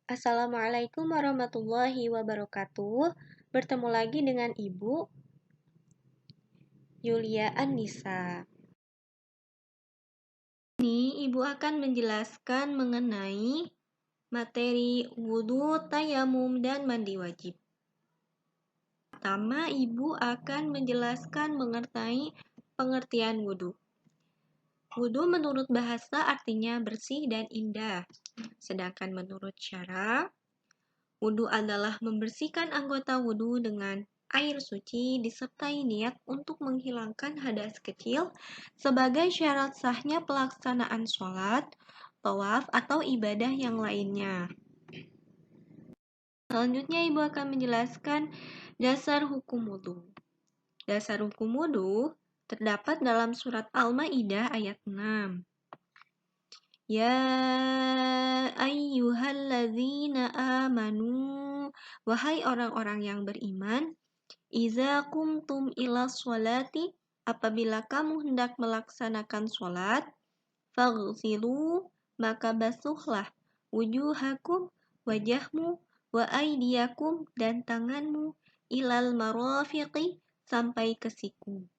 Assalamualaikum warahmatullahi wabarakatuh. Bertemu lagi dengan Ibu Yulia Annisa. Ini Ibu akan menjelaskan mengenai materi wudhu, tayamum, dan mandi wajib. Pertama, Ibu akan menjelaskan mengenai pengertian wudhu. Wudhu menurut bahasa artinya bersih dan indah. Sedangkan menurut syara, wudhu adalah membersihkan anggota wudhu dengan air suci disertai niat untuk menghilangkan hadas kecil sebagai syarat sahnya pelaksanaan sholat, tawaf, atau ibadah yang lainnya. Selanjutnya Ibu akan menjelaskan dasar hukum wudhu. Dasar hukum wudhu terdapat dalam surat Al-Maidah ayat 6. Ya ayyuhalladzina amanu, wahai orang-orang yang beriman, iza kumtum ila sholati, apabila kamu hendak melaksanakan sholat, faghsilu, maka basuhlah wujuhakum, wajahmu, wa aydiyakum, dan tanganmu, ilal marafiqi, sampai ke siku.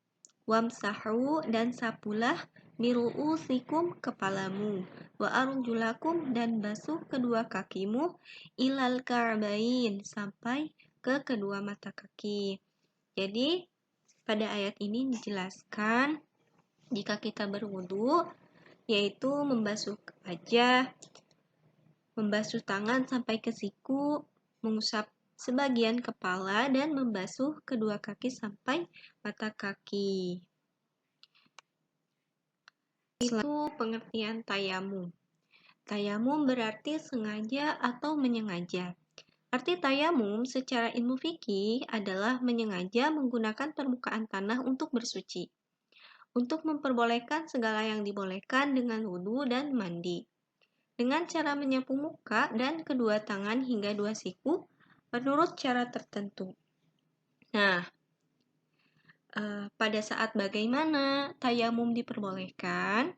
Wamsahu, dan sapulah biru'usikum, kepalamu, wa arjulakum, dan basuh kedua kakimu, ilal ka'bain, sampai ke kedua mata kaki. Jadi pada ayat ini dijelaskan jika kita berwudu yaitu membasuh wajah, membasuh tangan sampai ke siku, mengusap sebagian kepala, dan membasuh kedua kaki sampai mata kaki. Itu pengertian tayamum. Tayamum berarti sengaja atau menyengaja. Arti tayamum secara ilmu fikih adalah menyengaja menggunakan permukaan tanah untuk bersuci, untuk memperbolehkan segala yang dibolehkan dengan wudhu dan mandi, dengan cara menyapu muka dan kedua tangan hingga dua siku menurut cara tertentu. Nah, pada saat bagaimana tayamum diperbolehkan?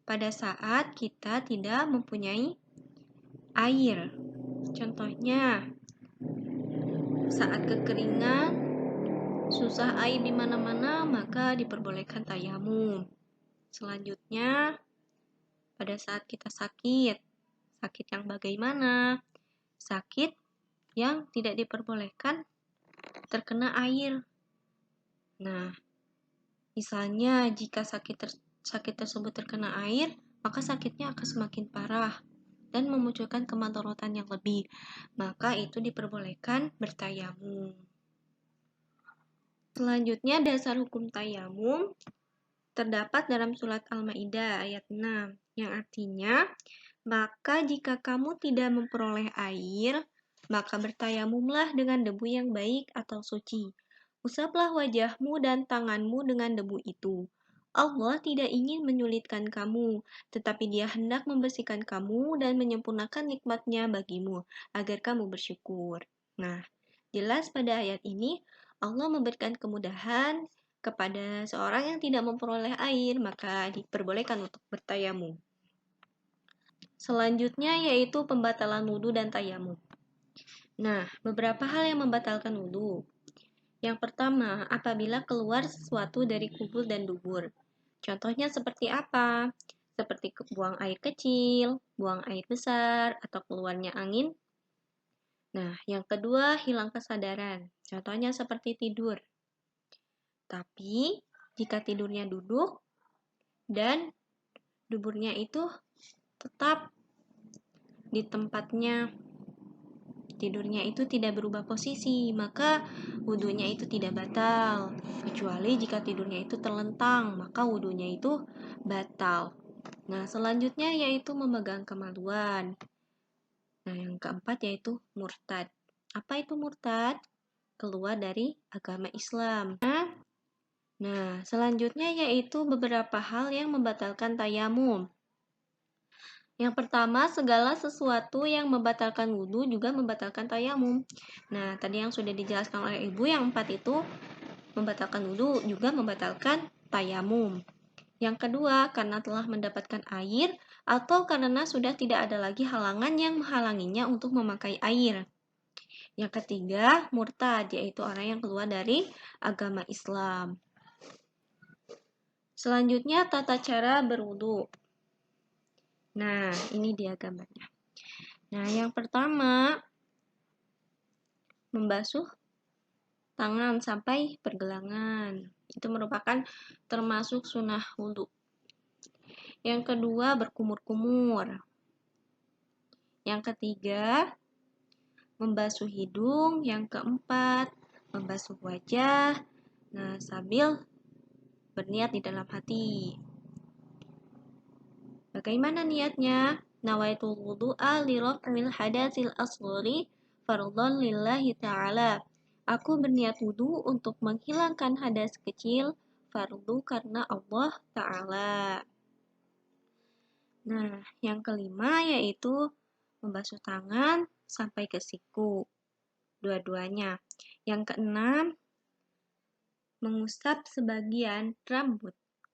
Pada saat kita tidak mempunyai air. Contohnya, saat kekeringan, susah air di mana-mana, maka diperbolehkan tayamum. Selanjutnya, pada saat kita sakit yang bagaimana? Sakit yang tidak diperbolehkan terkena air. Nah, misalnya jika sakit tersebut terkena air, maka sakitnya akan semakin parah dan memunculkan kemadharatan yang lebih. Maka itu diperbolehkan bertayamum. Selanjutnya, dasar hukum tayamum terdapat dalam surat Al-Maidah ayat 6, yang artinya, maka jika kamu tidak memperoleh air, maka bertayamumlah dengan debu yang baik atau suci. Usaplah wajahmu dan tanganmu dengan debu itu. Allah tidak ingin menyulitkan kamu, tetapi Dia hendak membersihkan kamu dan menyempurnakan nikmat-Nya bagimu, agar kamu bersyukur. Nah, jelas pada ayat ini, Allah memberikan kemudahan kepada seorang yang tidak memperoleh air, maka diperbolehkan untuk bertayamum. Selanjutnya yaitu pembatalan wudhu dan tayamum. Nah, beberapa hal yang membatalkan wudhu. Yang pertama, apabila keluar sesuatu dari kubul dan dubur. Contohnya seperti apa? Seperti buang air kecil, buang air besar, atau keluarnya angin. Nah, yang kedua, hilang kesadaran. Contohnya seperti tidur. Tapi, jika tidurnya duduk dan duburnya itu tetap di tempatnya, tidurnya itu tidak berubah posisi, maka wudhunya itu tidak batal. Kecuali jika tidurnya itu terlentang, maka wudhunya itu batal. Nah, selanjutnya yaitu memegang kemaluan. Nah, yang keempat yaitu murtad. Apa itu murtad? Keluar dari agama Islam. Nah, selanjutnya yaitu beberapa hal yang membatalkan tayamum. Yang pertama, segala sesuatu yang membatalkan wudhu juga membatalkan tayamum. Nah, tadi yang sudah dijelaskan oleh Ibu, yang 4 itu membatalkan wudhu juga membatalkan tayamum. Yang kedua, karena telah mendapatkan air, atau karena sudah tidak ada lagi halangan yang menghalanginya untuk memakai air. Yang ketiga, murtad, yaitu orang yang keluar dari agama Islam. Selanjutnya, tata cara berwudu. Nah, ini dia gambarnya. Nah, yang pertama, membasuh tangan sampai pergelangan. Itu merupakan termasuk sunnah wudu. Yang kedua, berkumur-kumur. Yang ketiga, membasuh hidung. Yang keempat, membasuh wajah. Nah, sambil berniat di dalam hati. Bagaimana niatnya? Nawaitul wudu'a li raf'il hadatsil asghari fardhan lillahi ta'ala. Aku berniat wudu untuk menghilangkan hadas kecil fardu karena Allah Ta'ala. Nah, yang kelima yaitu membasuh tangan sampai ke siku. Dua-duanya. Yang keenam, mengusap sebagian rambut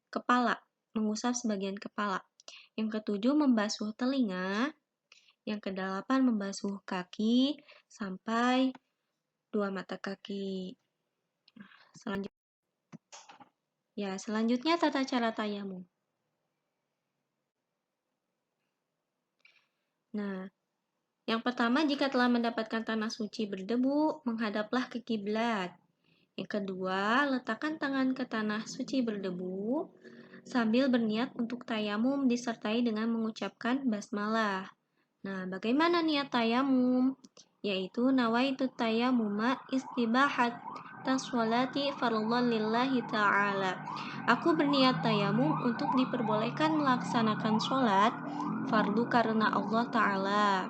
kepala. Mengusap sebagian kepala. Yang ketujuh, membasuh telinga. Yang kedelapan, membasuh kaki sampai dua mata kaki. Selanjutnya tata cara tayamum. Nah, yang pertama, jika telah mendapatkan tanah suci berdebu, menghadaplah ke kiblat. Yang kedua, letakkan tangan ke tanah suci berdebu sambil berniat untuk tayamum disertai dengan mengucapkan basmalah. Nah, bagaimana niat tayamum? Yaitu nawaitu tayamuma istibahat taswalati fardhan lillahi ta'ala. Aku berniat tayamum untuk diperbolehkan melaksanakan sholat fardu karena Allah Ta'ala.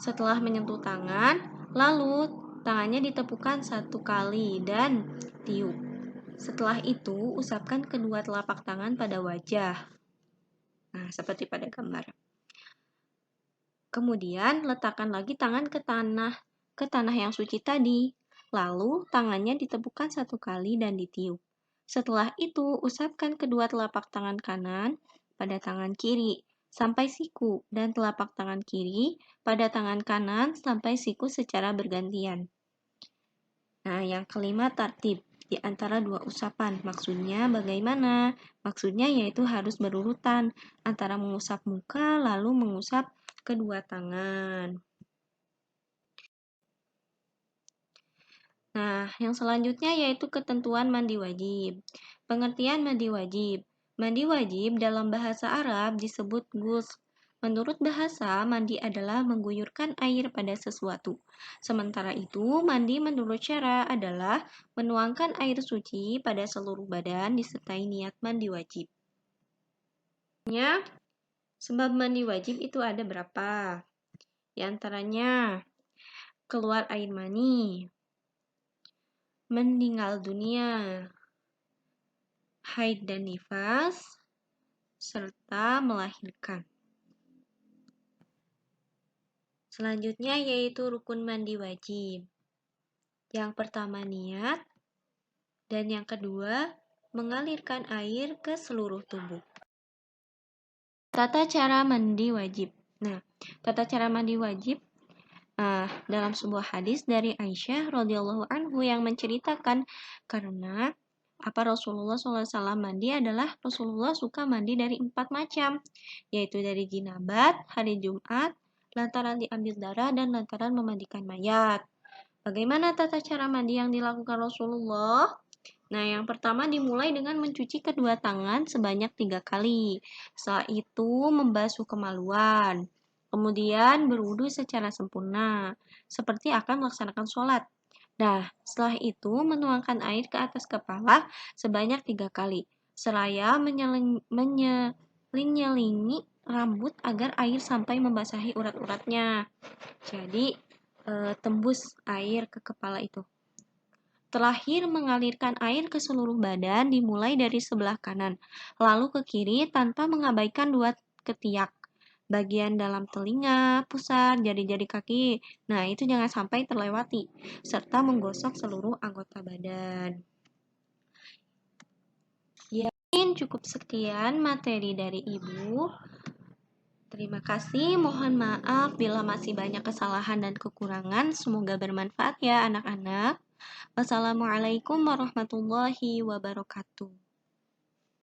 Setelah menyentuh tangan, lalu tangannya ditepukan 1 kali dan tiup. Setelah itu, usapkan kedua telapak tangan pada wajah. Nah, seperti pada gambar. Kemudian, letakkan lagi tangan ke tanah yang suci tadi. Lalu, tangannya ditepukan 1 kali dan ditiup. Setelah itu, usapkan kedua telapak tangan kanan pada tangan kiri sampai siku dan telapak tangan kiri pada tangan kanan sampai siku secara bergantian. Nah, yang kelima, tartib di antara dua usapan. Maksudnya bagaimana? Maksudnya yaitu harus berurutan antara mengusap muka lalu mengusap kedua tangan. Nah, yang selanjutnya yaitu ketentuan mandi wajib. Pengertian mandi wajib. Mandi wajib dalam bahasa Arab disebut ghusl. Menurut bahasa, mandi adalah mengguyurkan air pada sesuatu. Sementara itu, mandi menurut syara adalah menuangkan air suci pada seluruh badan disertai niat mandi wajib. Sebab mandi wajib itu ada berapa? Di antaranya, keluar air mani, meninggal dunia, haid dan nifas, serta melahirkan. Selanjutnya yaitu rukun mandi wajib. Yang pertama niat, dan yang kedua mengalirkan air ke seluruh tubuh. Tata cara mandi wajib. Nah, tata cara mandi wajib dalam sebuah hadis dari Aisyah radhiyallahu anhu yang menceritakan karena Rasulullah SAW mandi adalah Rasulullah suka mandi dari 4 macam, yaitu dari jinabat, hari Jumat, lantaran diambil darah, dan lantaran memandikan mayat. Bagaimana tata cara mandi yang dilakukan Rasulullah? Nah, yang pertama dimulai dengan mencuci kedua tangan sebanyak 3 kali. Setelah itu membasuh kemaluan. Kemudian berwudu secara sempurna, seperti akan melaksanakan sholat. Nah, setelah itu menuangkan air ke atas kepala sebanyak 3 kali, seraya menyelingi rambut agar air sampai membasahi urat-uratnya. Jadi, tembus air ke kepala itu. Terakhir, mengalirkan air ke seluruh badan dimulai dari sebelah kanan, lalu ke kiri tanpa mengabaikan 2 ketiak. Bagian dalam telinga, pusar, jari-jari kaki. Nah, itu jangan sampai terlewati, serta menggosok seluruh anggota badan. Ya, cukup sekian materi dari Ibu. Terima kasih, mohon maaf bila masih banyak kesalahan dan kekurangan. Semoga bermanfaat ya anak-anak. Wassalamualaikum warahmatullahi wabarakatuh.